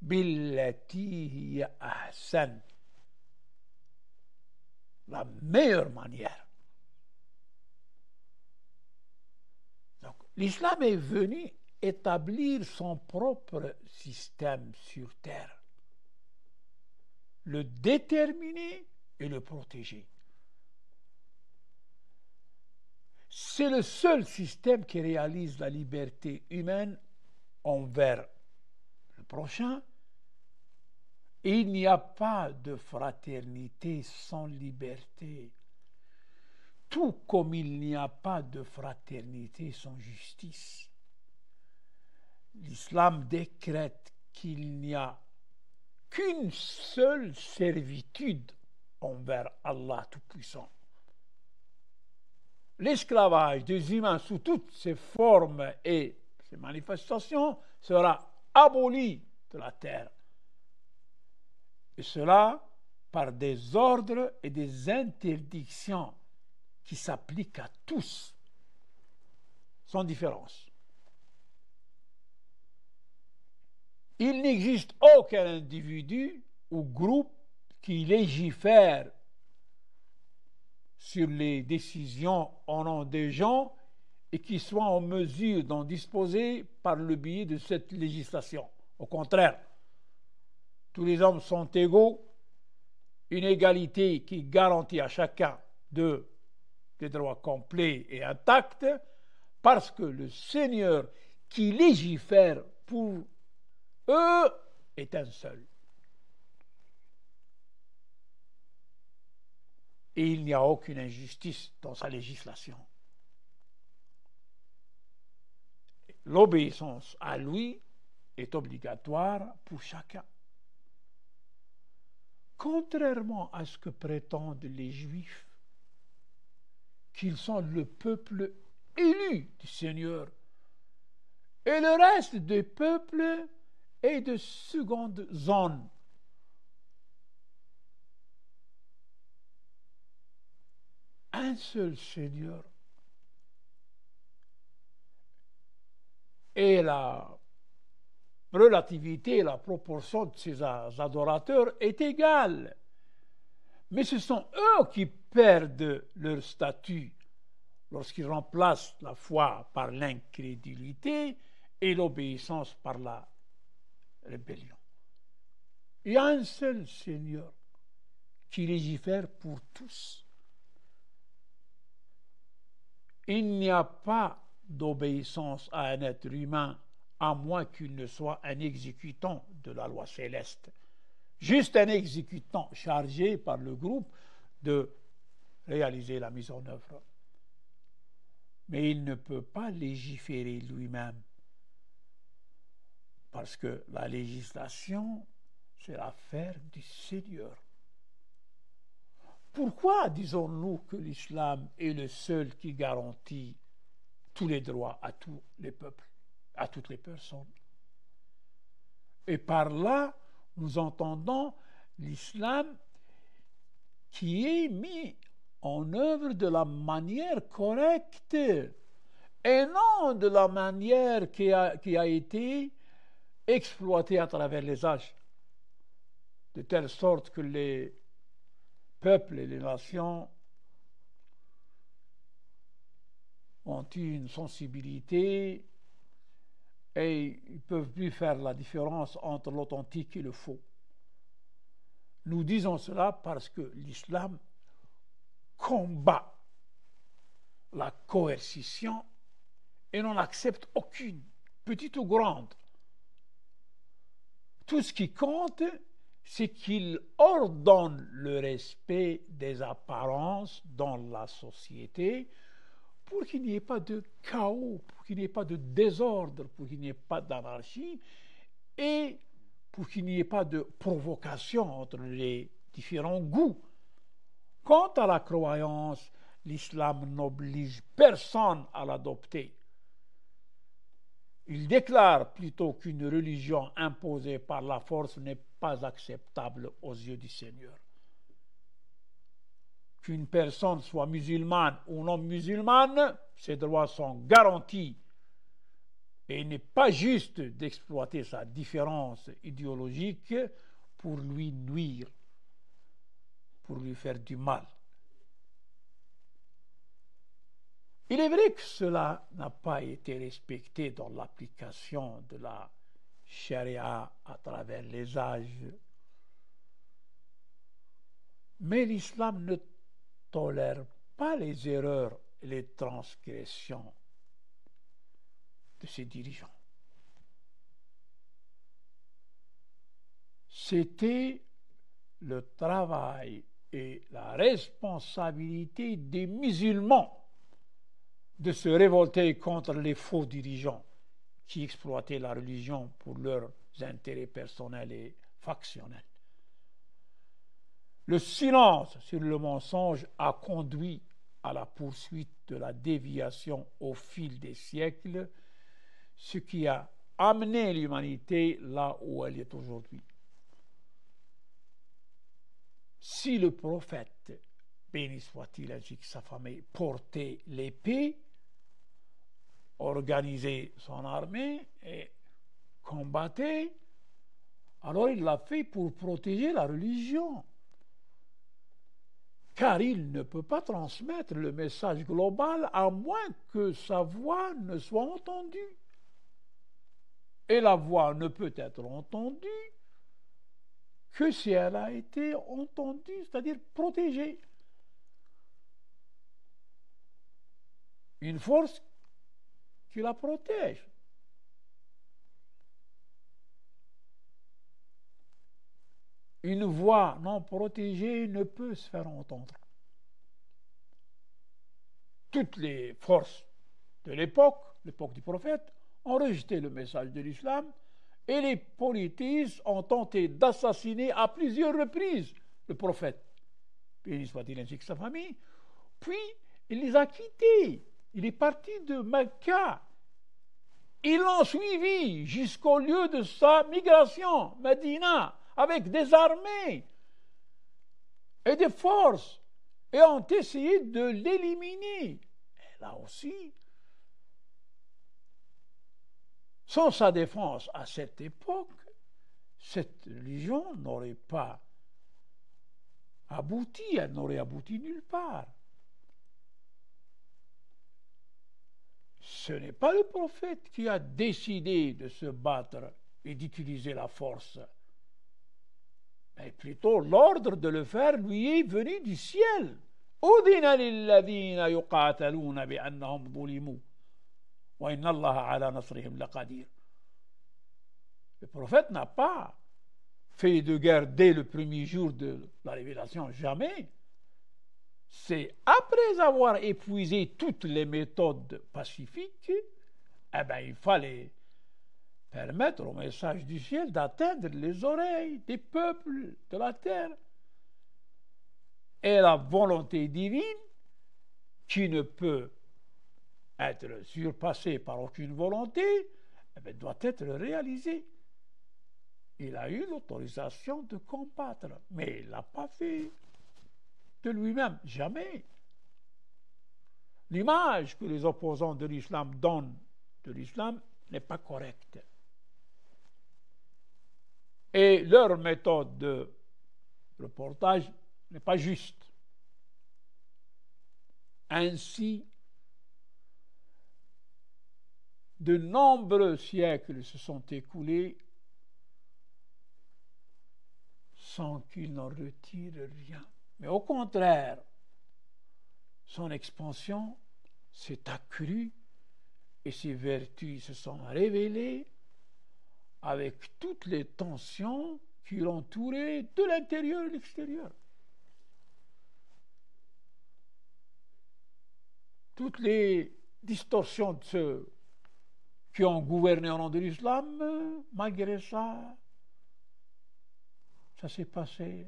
Billati hiya ahsan. La meilleure manière. Donc, l'islam est venu établir son propre système sur terre, le déterminer et le protéger. C'est le seul système qui réalise la liberté humaine envers le prochain. Et il n'y a pas de fraternité sans liberté, tout comme il n'y a pas de fraternité sans justice. L'islam décrète qu'il n'y a qu'une seule servitude envers Allah Tout-Puissant. L'esclavage des humains sous toutes ses formes et ses manifestations sera aboli de la terre. Et cela par des ordres et des interdictions qui s'appliquent à tous, sans différence. Il n'existe aucun individu ou groupe qui légifère sur les décisions au nom des gens et qui soit en mesure d'en disposer par le biais de cette législation. Au contraire, tous les hommes sont égaux, une égalité qui garantit à chacun d'eux des droits complets et intacts, parce que le Seigneur qui légifère pour eux est un seul. Et il n'y a aucune injustice dans sa législation. L'obéissance à lui est obligatoire pour chacun. Contrairement à ce que prétendent les Juifs, qu'ils sont le peuple élu du Seigneur, et le reste des peuples est de seconde zone. Un seul Seigneur. Et la relativité et la proportion de ses adorateurs est égale. Mais ce sont eux qui perdent leur statut lorsqu'ils remplacent la foi par l'incrédulité et l'obéissance par la rébellion. Il y a un seul Seigneur qui légifère pour tous. Il n'y a pas d'obéissance à un être humain à moins qu'il ne soit un exécutant de la loi céleste. Juste un exécutant chargé par le groupe de réaliser la mise en œuvre. Mais il ne peut pas légiférer lui-même, parce que la législation, c'est l'affaire du Seigneur. Pourquoi disons-nous que l'islam est le seul qui garantit tous les droits à tous les peuples, à toutes les personnes? Et par là, nous entendons l'islam qui est mis en œuvre de la manière correcte et non de la manière qui a été exploitée à travers les âges, de telle sorte que les peuples et les nations ont eu une sensibilité et ils ne peuvent plus faire la différence entre l'authentique et le faux. Nous disons cela parce que l'islam combat la coercition et n'en accepte aucune, petite ou grande. Tout ce qui compte, c'est qu'il ordonne le respect des apparences dans la société pour qu'il n'y ait pas de chaos, pour qu'il n'y ait pas de désordre, pour qu'il n'y ait pas d'anarchie et pour qu'il n'y ait pas de provocation entre les différents goûts. Quant à la croyance, l'islam n'oblige personne à l'adopter. Il déclare plutôt qu'une religion imposée par la force n'est pas acceptable aux yeux du Seigneur. Qu'une personne soit musulmane ou non musulmane, ses droits sont garantis. Et il n'est pas juste d'exploiter sa différence idéologique pour lui nuire, pour lui faire du mal. Il est vrai que cela n'a pas été respecté dans l'application de la charia à travers les âges. Mais l'islam ne tolère pas les erreurs et les transgressions de ses dirigeants. C'était le travail et la responsabilité des musulmans de se révolter contre les faux dirigeants qui exploitaient la religion pour leurs intérêts personnels et factionnels. Le silence sur le mensonge a conduit à la poursuite de la déviation au fil des siècles, ce qui a amené l'humanité là où elle est aujourd'hui. Si le prophète, béni soit-il ainsi que sa famille, portait l'épée, organisait son armée et combattait, alors il l'a fait pour protéger la religion. Car il ne peut pas transmettre le message global à moins que sa voix ne soit entendue. Et la voix ne peut être entendue que si elle a été entendue, c'est-à-dire protégée. Une force qui la protège. Une voix non protégée ne peut se faire entendre. Toutes les forces de l'époque du prophète, ont rejeté le message de l'islam et les polythéistes ont tenté d'assassiner à plusieurs reprises le prophète, béni soit-il ainsi que sa famille, puis il les a quittés. Il est parti de Mecca. Ils l'ont suivi jusqu'au lieu de sa migration, Médina, avec des armées et des forces, et ont essayé de l'éliminer. Et là aussi, sans sa défense à cette époque, cette religion n'aurait pas abouti, elle n'aurait abouti nulle part. Ce n'est pas le prophète qui a décidé de se battre et d'utiliser la force, mais plutôt l'ordre de le faire lui est venu du ciel. أذن للذين يقاتلون بأنهم ظلموا وإن الله على نصرهم لقدير. Le prophète n'a pas fait de guerre dès le premier jour de la révélation, jamais. C'est après avoir épuisé toutes les méthodes pacifiques, il fallait permettre au message du ciel d'atteindre les oreilles des peuples de la terre. Et la volonté divine, qui ne peut être surpassée par aucune volonté, doit être réalisée. Il a eu l'autorisation de combattre, mais il ne l'a pas fait de lui-même, jamais. L'image que les opposants de l'islam donnent de l'islam n'est pas correcte. Et leur méthode de reportage n'est pas juste. Ainsi, de nombreux siècles se sont écoulés sans qu'il n'en retire rien. Mais au contraire, son expansion s'est accrue et ses vertus se sont révélées avec toutes les tensions qui l'entouraient de l'intérieur et de l'extérieur. Toutes les distorsions de ceux qui ont gouverné au nom de l'islam, malgré ça, ça s'est passé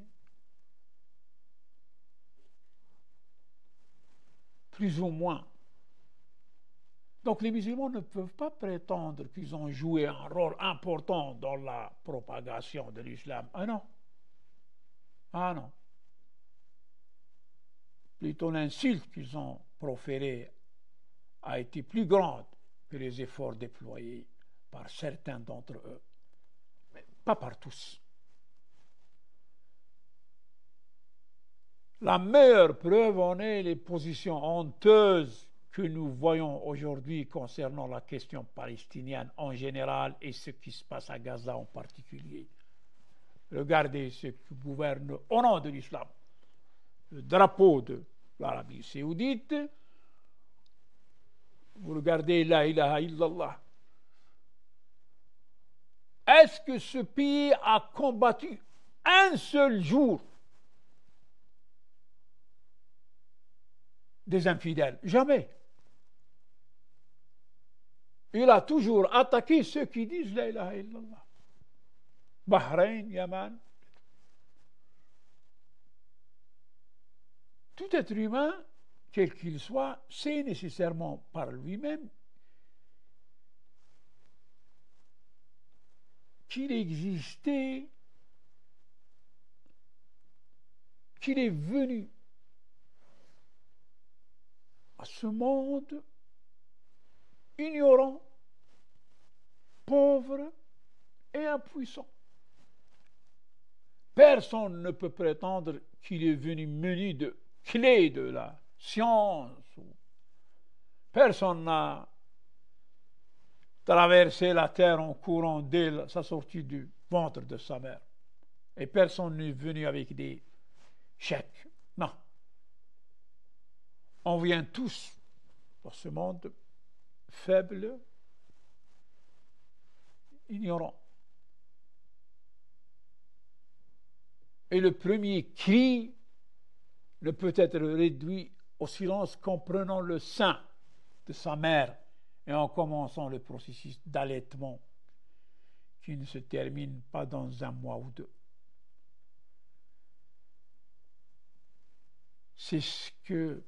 plus ou moins. Donc les musulmans ne peuvent pas prétendre qu'ils ont joué un rôle important dans la propagation de l'islam. Ah non. Ah non. Plutôt l'insulte qu'ils ont proférée a été plus grande que les efforts déployés par certains d'entre eux, mais pas par tous. La meilleure preuve en est les positions honteuses que nous voyons aujourd'hui concernant la question palestinienne en général et ce qui se passe à Gaza en particulier. Regardez ce qui gouverne au nom de l'islam. Le drapeau de l'Arabie saoudite, vous regardez la ilaha illallah. Est-ce que ce pays a combattu un seul jour des infidèles? Jamais. Il a toujours attaqué ceux qui disent la ilaha illallah. Bahreïn, Yaman. Tout être humain, quel qu'il soit, sait nécessairement par lui-même qu'il existait, qu'il est venu à ce monde ignorant, pauvre et impuissant. Personne ne peut prétendre qu'il est venu muni de clés de la science. Personne n'a traversé la terre en courant dès sa sortie du ventre de sa mère. Et personne n'est venu avec des chèques. Non. On vient tous dans ce monde faible, ignorant. Et le premier cri ne peut être réduit au silence qu'en prenant le sein de sa mère et en commençant le processus d'allaitement qui ne se termine pas dans un mois ou deux. C'est ce que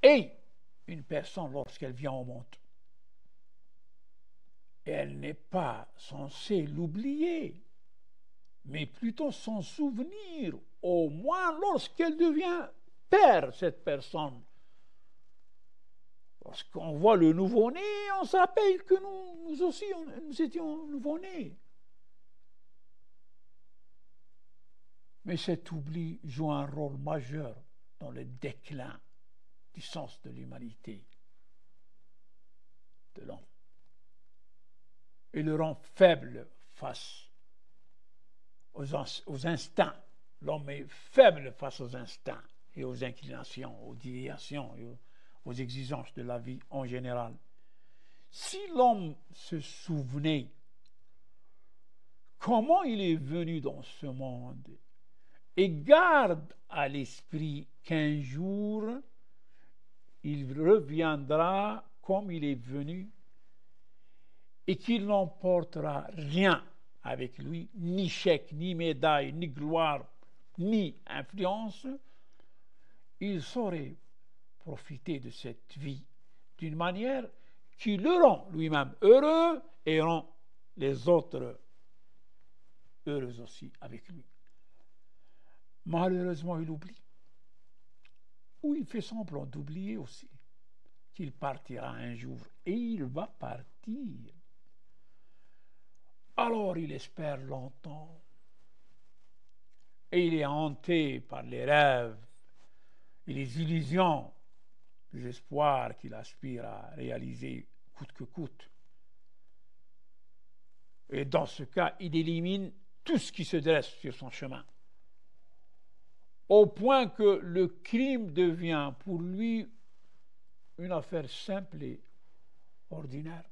est une personne lorsqu'elle vient au monde. Et elle n'est pas censée l'oublier, mais plutôt s'en souvenir, au moins lorsqu'elle devient père, cette personne. Lorsqu'on voit le nouveau-né, on se rappelle que nous aussi, nous étions nouveau-nés. Mais cet oubli joue un rôle majeur dans le déclin du sens de l'humanité de l'homme et le rend faible face aux instincts. L'homme est faible face aux instincts et aux inclinations, aux déviations et aux exigences de la vie en général. Si l'homme se souvenait comment il est venu dans ce monde et garde à l'esprit qu'un jour il reviendra comme il est venu et qu'il n'emportera rien avec lui, ni chèque, ni médaille, ni gloire, ni influence, il saurait profiter de cette vie d'une manière qui le rend lui-même heureux et rend les autres heureux aussi avec lui. Malheureusement, il oublie. Ou il fait semblant d'oublier aussi qu'il partira un jour. Et il va partir. Alors il espère longtemps. Et il est hanté par les rêves et les illusions des espoirs qu'il aspire à réaliser coûte que coûte. Et dans ce cas, il élimine tout ce qui se dresse sur son chemin. Au point que le crime devient pour lui une affaire simple et ordinaire.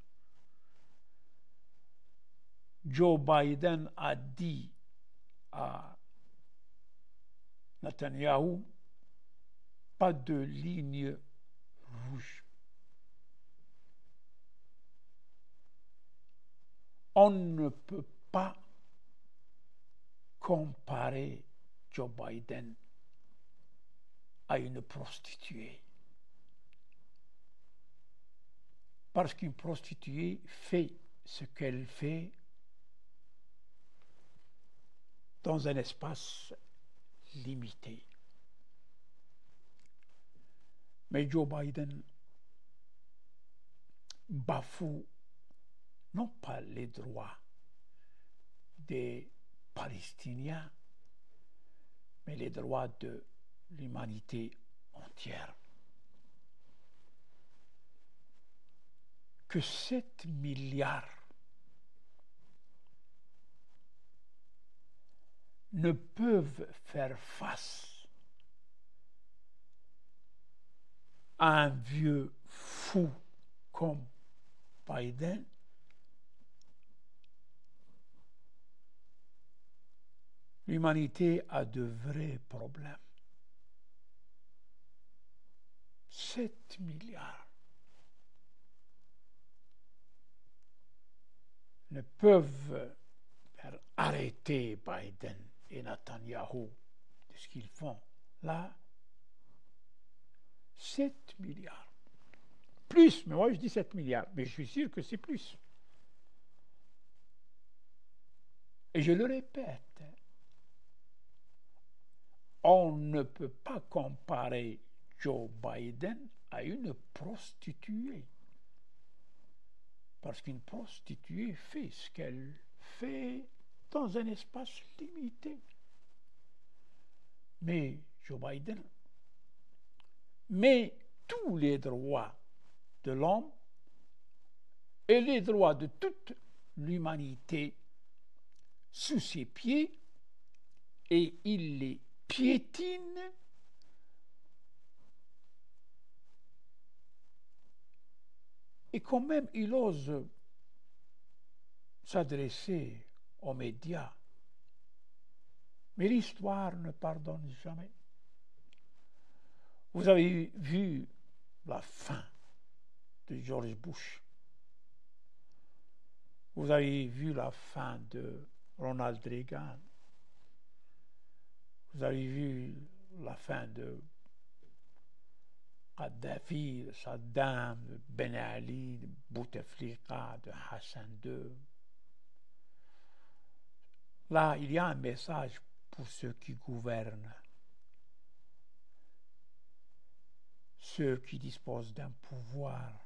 Joe Biden a dit à Netanyahou, pas de ligne rouge. On ne peut pas comparer Joe Biden à une prostituée. Parce qu'une prostituée fait ce qu'elle fait dans un espace limité. Mais Joe Biden bafoue non pas les droits des Palestiniens, mais les droits de l'humanité entière. Que 7 milliards ne peuvent faire face à un vieux fou comme Biden, l'humanité a de vrais problèmes. 7 milliards ne peuvent faire arrêter Biden et Netanyahou de ce qu'ils font. Là, 7 milliards. Plus, mais moi je dis 7 milliards, mais je suis sûr que c'est plus. Et je le répète, on ne peut pas comparer Joe Biden à une prostituée. Parce qu'une prostituée fait ce qu'elle fait dans un espace limité. Mais Joe Biden met tous les droits de l'homme et les droits de toute l'humanité sous ses pieds et il les piétine et quand même il ose s'adresser aux médias. Mais l'histoire ne pardonne jamais. Vous avez vu la fin de George Bush. Vous avez vu la fin de Ronald Reagan. Vous avez vu la fin de Kadhafi, de Saddam, de Ben Ali, de Bouteflika, de Hassan II. Là, il y a un message pour ceux qui gouvernent, ceux qui disposent d'un pouvoir.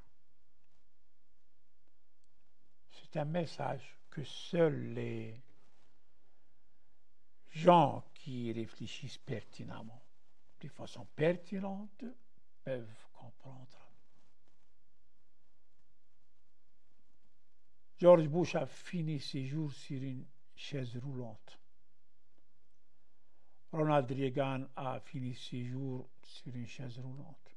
C'est un message que seuls les gens qui réfléchissent pertinemment, de façon pertinente, peuvent comprendre. George Bush a fini ses jours sur une chaise roulante. Ronald Reagan a fini ses jours sur une chaise roulante.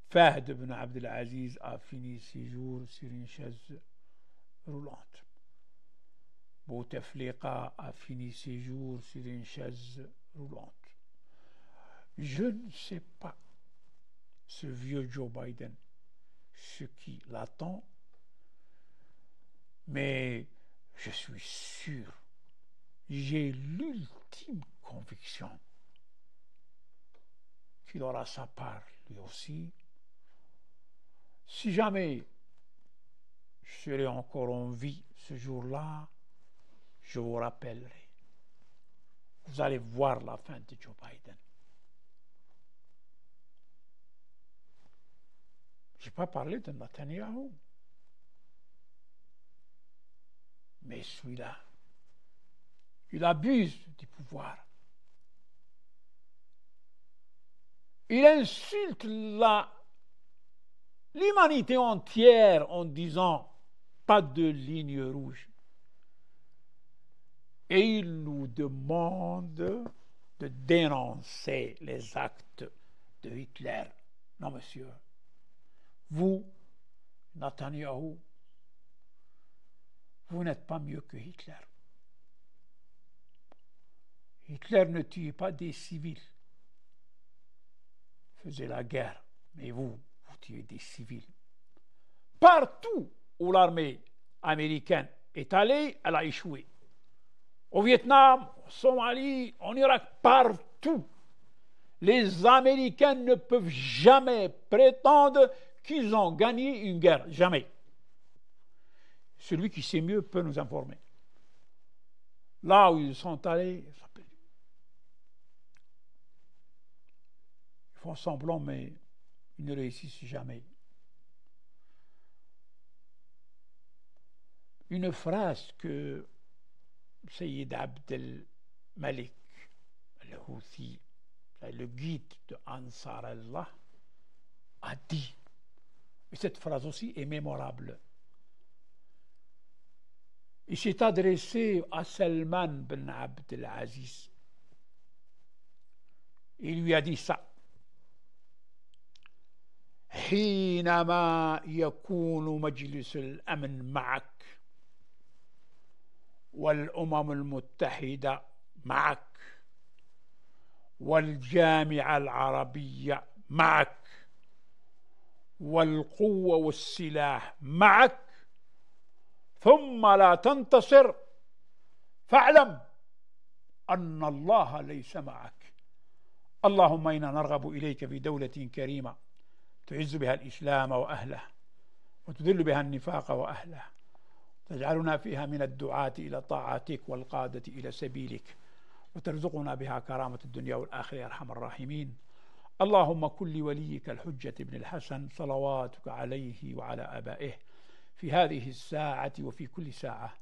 Fahd ibn Abdelaziz a fini ses jours sur une chaise roulante. Bouteflika a fini ses jours sur une chaise roulante. Je ne sais pas, ce vieux Joe Biden, ce qui l'attend, mais je suis sûr, j'ai l'ultime conviction qu'il aura sa part lui aussi. Si jamais je serai encore en vie ce jour-là, je vous rappellerai. Vous allez voir la fin de Joe Biden. Je n'ai pas parlé de Netanyahou. Mais celui-là, il abuse du pouvoir. Il insulte l'humanité entière en disant pas de ligne rouge. Et il nous demande de dénoncer les actes de Hitler. Non, monsieur. Vous, Netanyahou, vous n'êtes pas mieux que Hitler. Hitler ne tuait pas des civils. Il faisait la guerre. Mais vous tuez des civils. Partout où l'armée américaine est allée, elle a échoué. Au Vietnam, en Somalie, en Irak, partout. Les Américains ne peuvent jamais prétendre qu'ils ont gagné une guerre. Jamais. Celui qui sait mieux peut nous informer. Là où ils sont allés, ils font semblant, mais ils ne réussissent jamais. Une phrase que Sayyid Abdel Malik al-Houthi, le guide de Ansar Allah, a dit. Et cette phrase aussi est mémorable. Il s'est adressé à Salman ben Abdel Aziz. Il lui a dit ça. حينما يكون مجلس الأمن معك والأمم المتحدة معك والجامعة العربية معك والقوة والسلاح معك ثم لا تنتصر فاعلم أن الله ليس معك. اللهم إنا نرغب إليك في دولة كريمة تعز بها الإسلام وأهله وتذل بها النفاق وأهله، تجعلنا فيها من الدعاة إلى طاعتك والقادة إلى سبيلك، وترزقنا بها كرامة الدنيا والآخرة يا أرحم الراحمين. اللهم كن لوليك الحجة بن الحسن صلواتك عليه وعلى آبائه في هذه الساعة وفي كل ساعة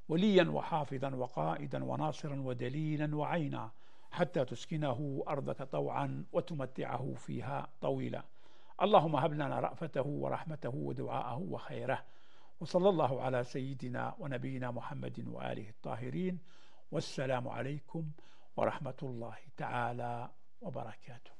وليا وحافظا وقائدا وناصرا ودليلا وعينا حتى تسكنه أرضك طوعا وتمتعه فيها طويلا. اللهم هب لنا رأفته ورحمته ودعاءه وخيره. وصلى الله على سيدنا ونبينا محمد وآله الطاهرين. والسلام عليكم ورحمة الله تعالى وبركاته.